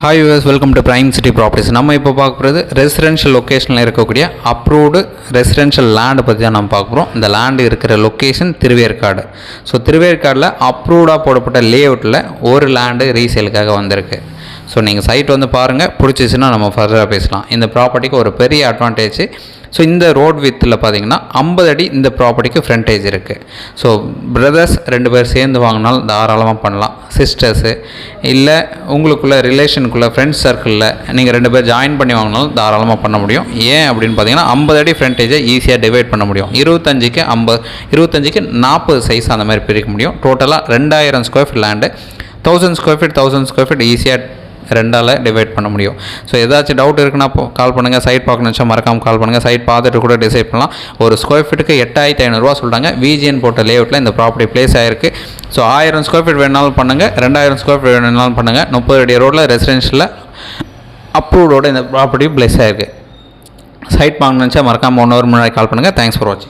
Hi viewers, welcome to Prime City Properties. நம்ம இப்போ பார்க்க போகிறது ரெசிடென்ஷியல் லொக்கேஷனில் இருக்கக்கூடிய அப்ரூவ்டு ரெசிடென்ஷியல் லேண்டு பற்றி தான் நம்ம பார்க்க போகிறோம். இந்த லேண்டு இருக்கிற லொக்கேஷன் திருவேற்காடு. ஸோ திருவேற்காடில் அப்ரூவ்டாக போடப்பட்ட லேஅவுட்டில் ஒரு லேண்டு ரீசேலுக்காக வந்திருக்கு. ஸோ நீங்கள் சைட் வந்து பாருங்கள், பிடிச்சிச்சுன்னா நம்ம ஃபர்தராக பேசலாம். இந்த ப்ராப்பர்ட்டிக்கு ஒரு பெரிய அட்வான்டேஜ், ஸோ இந்த ரோட் வித்தில் பார்த்தீங்கன்னா 50 அடி இந்த ப்ராப்பர்ட்டிக்கு ஃப்ரண்டேஜ் இருக்குது. ஸோ பிரதர்ஸ் 2 பேர் சேர்ந்து வாங்கினாலும் தாராளமாக பண்ணலாம். சிஸ்டர்ஸு இல்லை உங்களுக்குள்ள ரிலேஷனுக்குள்ளே ஃப்ரெண்ட்ஸ் சர்க்கிளில் நீங்கள் 2 பேர் ஜாயின் பண்ணி வாங்கினாலும் தாராளமாக பண்ண முடியும். ஏன் அப்படின்னு பார்த்தீங்கன்னா 50 அடி ஃப்ரண்டேஜை ஈஸியாக டிவைட் பண்ண முடியும். 25க்கு 25க்கு 40 சைஸ் அந்த மாதிரி பிரிக்க முடியும். டோட்டலாக 2000 square feet land, 1000 square feet ஈஸியாக 2ஆல் டிவைட் பண்ண முடியும். ஸோ ஏதாச்சும் டவுட் இருக்குன்னா கால் பண்ணுங்கள். சைட் பார்க்கணுன்னு வச்சா மறக்காமல் கால் பண்ணுங்கள். சைட் பார்த்துட்டு கூட டிசைட் பண்ணலாம். ஒரு ஸ்கொயர் ஃபீட்டுக்கு 8500 சொல்கிறாங்க. விஜிஎன் போட்ட லேஅவுட்டில் இந்த ப்ராப்பர்ட்டி பிளேஸ் ஆகிருக்கு. ஸோ 1000 ஸ்கொயர் ஃபீட் வேணாலும் பண்ணுங்கள், 2000 ஸ்கொயர் ஃபீட் வேணாலும் பண்ணுங்கள். 30 அடி ரோட்டில் ரெசிடென்ஷியலில் அப்ரூவ்டோட இந்த ப்ராப்பர்ட்டி பிளேஸ் ஆகிருக்கு. சைட் வாங்கணுன்னு வச்சா மறக்காமல் 1 ஹவர் முன்னாடி கால் பண்ணுங்கள். தேங்க்ஸ் ஃபார் வாட்சிங்.